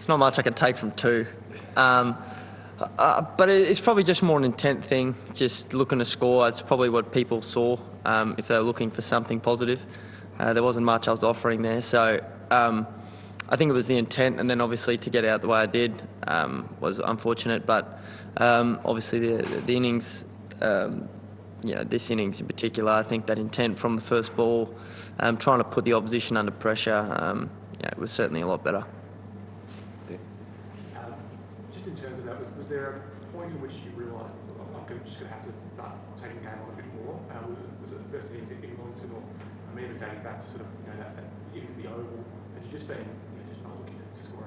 It's not much I can take from 2. But it's probably just more an intent thing, just looking to score. It's probably what people saw if they were looking for something positive. There wasn't much I was offering there. So I think it was the intent, and then obviously to get out the way I did was unfortunate. But obviously the innings, this innings in particular, I think that intent from the first ball, trying to put the opposition under pressure, it was certainly a lot better. Just in terms of that, was there a point in which you realised I'm just going to have to start taking the game on a bit more? Was it the first innings at England, or maybe dating back to sort of that into the Oval? Had you just been just not looking to score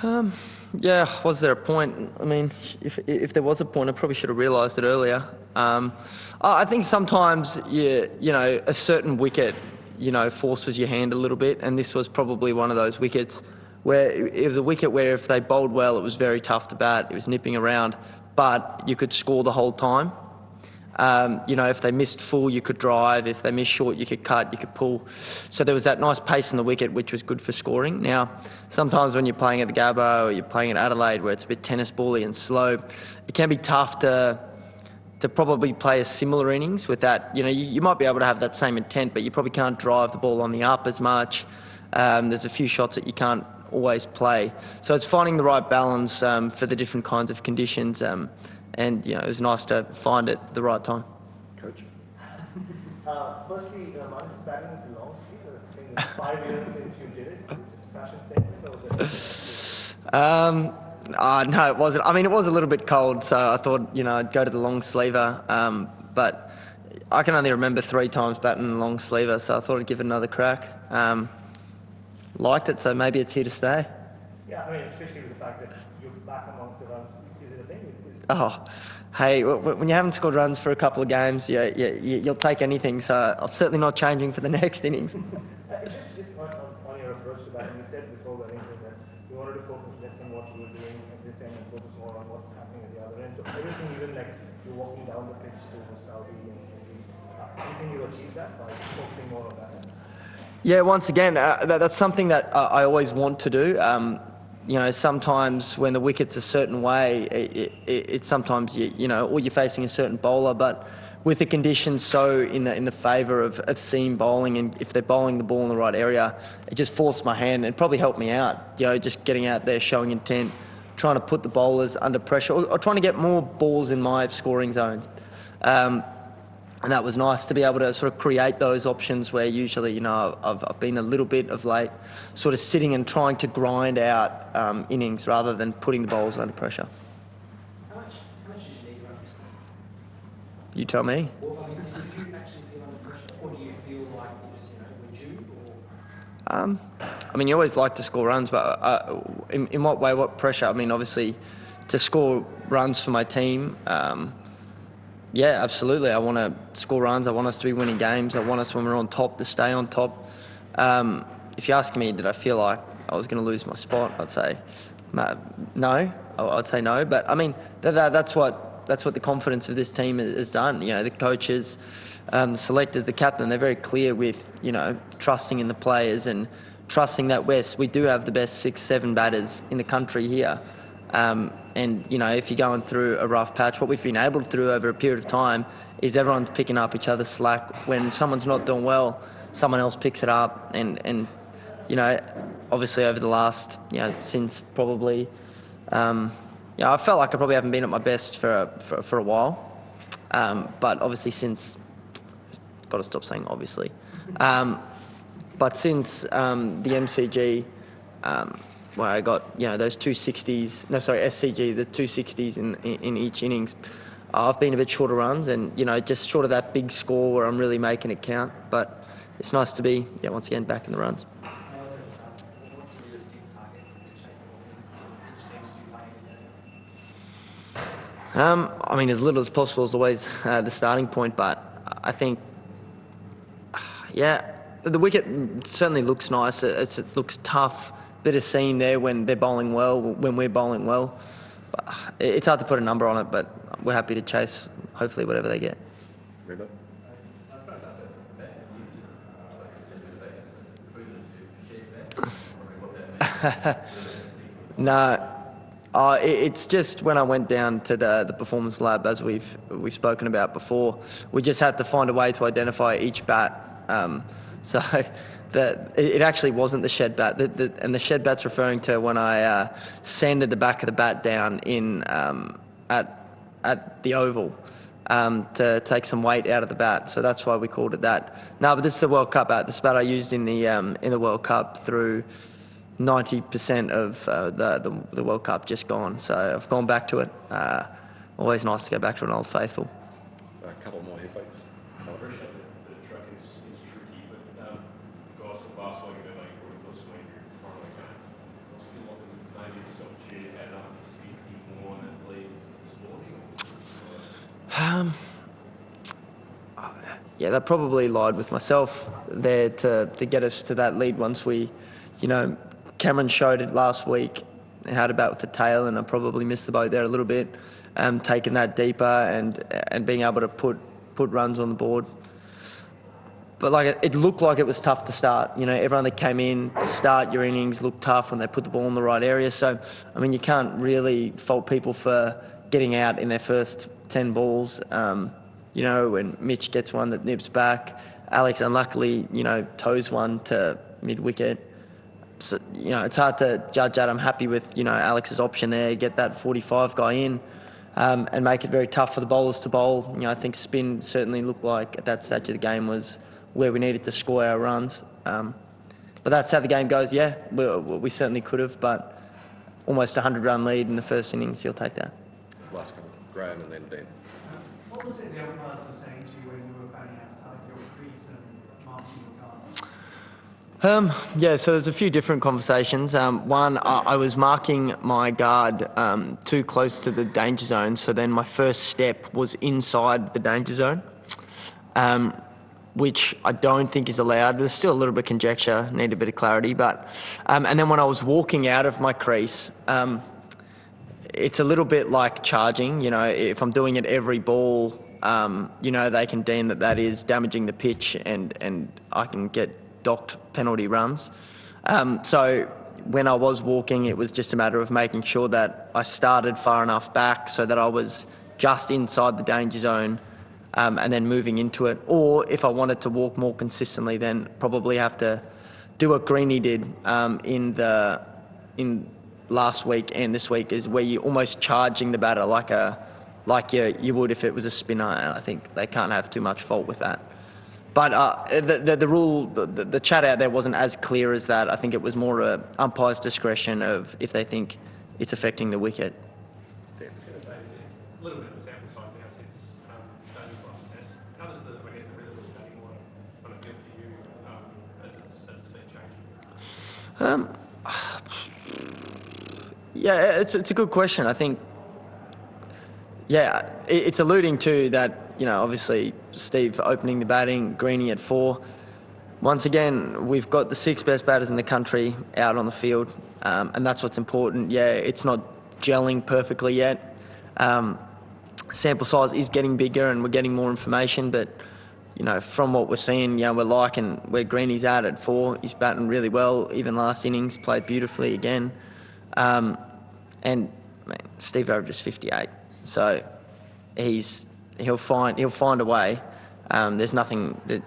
enough? Yeah, was there a point? I mean, if there was a point, I probably should have realised it earlier. I think sometimes a certain wicket forces your hand a little bit, and this was probably one of those wickets where it was a wicket where if they bowled well, it was very tough to bat. It was nipping around, but you could score the whole time. If they missed full, you could drive. If they missed short, you could cut, you could pull. So there was that nice pace in the wicket, which was good for scoring. Now, sometimes when you're playing at the Gabba or you're playing at Adelaide, where it's a bit tennis bally and slow, it can be tough to probably play a similar innings with that. You might be able to have that same intent, but you probably can't drive the ball on the up as much. There's a few shots that you can't always play. So it's finding the right balance for the different kinds of conditions. And it was nice to find it at the right time. Coach? Firstly, Marnus is batting with the long sleeves. I think it's 5 years since you did it. Is it just a fashion statement? Or no, it wasn't. I mean, it was a little bit cold, so I thought, I'd go to the long sleever. But I can only remember 3 times batting in the long sleever, so I thought I'd give it another crack. Liked it, so maybe it's here to stay. Yeah, I mean, especially with the fact that you're back amongst the runs. Is it a thing? Oh, hey, when you haven't scored runs for a couple of games, you'll take anything, so I'm certainly not changing for the next innings. Just on your approach to batting, you said before the England that you wanted to focus less on what you were doing at this end and focus more on what's happening at the other end. So everything, even like you're walking down the pitch to Saudi, anything you achieve that by focusing more on that end? Yeah, once again, that's something that I always want to do. Sometimes when the wicket's a certain way, it's sometimes or you're facing a certain bowler, but with the conditions so in the favour of seam bowling, and if they're bowling the ball in the right area, it just forced my hand and probably helped me out. Just getting out there, showing intent, trying to put the bowlers under pressure, or trying to get more balls in my scoring zones. And that was nice to be able to sort of create those options where usually, I've been a little bit of late sort of sitting and trying to grind out innings rather than putting the bowlers under pressure. How much did you need to run this? You tell me. Well, did you actually feel under pressure, or do you feel like you just, were due? You always like to score runs, but in what way, what pressure? Obviously, to score runs for my team. Yeah, absolutely. I want to score runs. I want us to be winning games. I want us, when we're on top, to stay on top. If you ask me, did I feel like I was going to lose my spot? I'd say no. I'd say no. But that's what the confidence of this team has done. The coaches, selectors, the captain, they're very clear with trusting in the players and trusting that we do have the best 6-7 batters in the country here. And if you're going through a rough patch, what we've been able to do over a period of time is everyone's picking up each other's slack. When someone's not doing well, someone else picks it up. And obviously over the last, since probably, I felt like I probably haven't been at my best for a while. But obviously since, got to stop saying obviously. But since the MCG, where I got those 260s, SCG, the 260s in each innings, I've been a bit short of runs, and just short of that big score where I'm really making it count. But it's nice to be once again back in the runs. As little as possible is always the starting point, but I think the wicket certainly looks nice. It looks tough. Bit of seam there when they're bowling well, when we're bowling well. It's hard to put a number on it, but we're happy to chase, hopefully, whatever they get. River? No, it's just when I went down to the performance lab, as we've spoken about before, we just had to find a way to identify each bat. So it actually wasn't the shed bat, and the shed bat's referring to when I sanded the back of the bat down in at the oval to take some weight out of the bat. So that's why we called it that. No, but this is the World Cup bat. This bat I used in the World Cup through 90% of the World Cup just gone. So I've gone back to it. Always nice to go back to an old faithful. A couple more here, folks. I appreciate that the track is tricky, but guys from last week, like you thought swing in front of the game. I feel like maybe this opportunity to add up 50 more in that lead this morning. Yeah, that probably lied with myself there to get us to that lead once we, Cameron showed it last week, had a bat with the tail, and I probably missed the boat there a little bit, taking that deeper and being able to put runs on the board. But it looked like it was tough to start. Everyone that came in to start your innings looked tough when they put the ball in the right area. So, you can't really fault people for getting out in their first 10 balls. When Mitch gets one that nips back, Alex unluckily, toes one to mid-wicket. So, it's hard to judge that. I'm happy with, Alex's option there, get that 45 guy in and make it very tough for the bowlers to bowl. I think spin certainly looked like at that stage of the game was where we needed to score our runs. But that's how the game goes. Yeah, we certainly could have, but almost a 100-run lead in the first innings, you'll take that. Last couple, Graham and then Ben. What was it the umpires were saying to you when you were batting outside your crease and marking your guard? Yeah, so there's a few different conversations. One, I was marking my guard too close to the danger zone, so then my first step was inside the danger zone, which I don't think is allowed. There's still a little bit of conjecture, need a bit of clarity. But and then when I was walking out of my crease, it's a little bit like charging. If I'm doing it every ball, they can deem that is damaging the pitch, and I can get docked penalty runs. So when I was walking, it was just a matter of making sure that I started far enough back so that I was just inside the danger zone, and then moving into it. Or if I wanted to walk more consistently, then probably have to do what Greenie did in last week and this week, is where you're almost charging the batter like you would if it was a spinner, and I think they can't have too much fault with that. But the rule, the chat out there wasn't as clear as that. I think it was more a umpire's discretion of if they think it's affecting the wicket. I was going to say, a little bit of the sample size now since starting process. How does the rhythm of batting want to feel for you as it's been changing? Yeah, it's a good question. I think, it's alluding to that, obviously Steve opening the batting, Greenie at 4. Once again, we've got the 6 best batters in the country out on the field, and that's what's important. Yeah, it's not gelling perfectly yet. Sample size is getting bigger and we're getting more information, but, from what we're seeing, we're liking where Greenie's at 4. He's batting really well. Even last innings, played beautifully again. And Steve averages 58, so he'll find a way. There's nothing that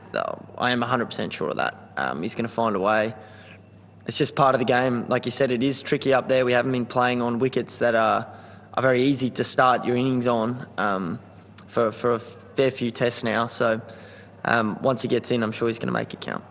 I am 100% sure of that. He's going to find a way. It's just part of the game. Like you said, it is tricky up there. We haven't been playing on wickets that are very easy to start your innings on for a fair few tests now. So once he gets in, I'm sure he's going to make it count.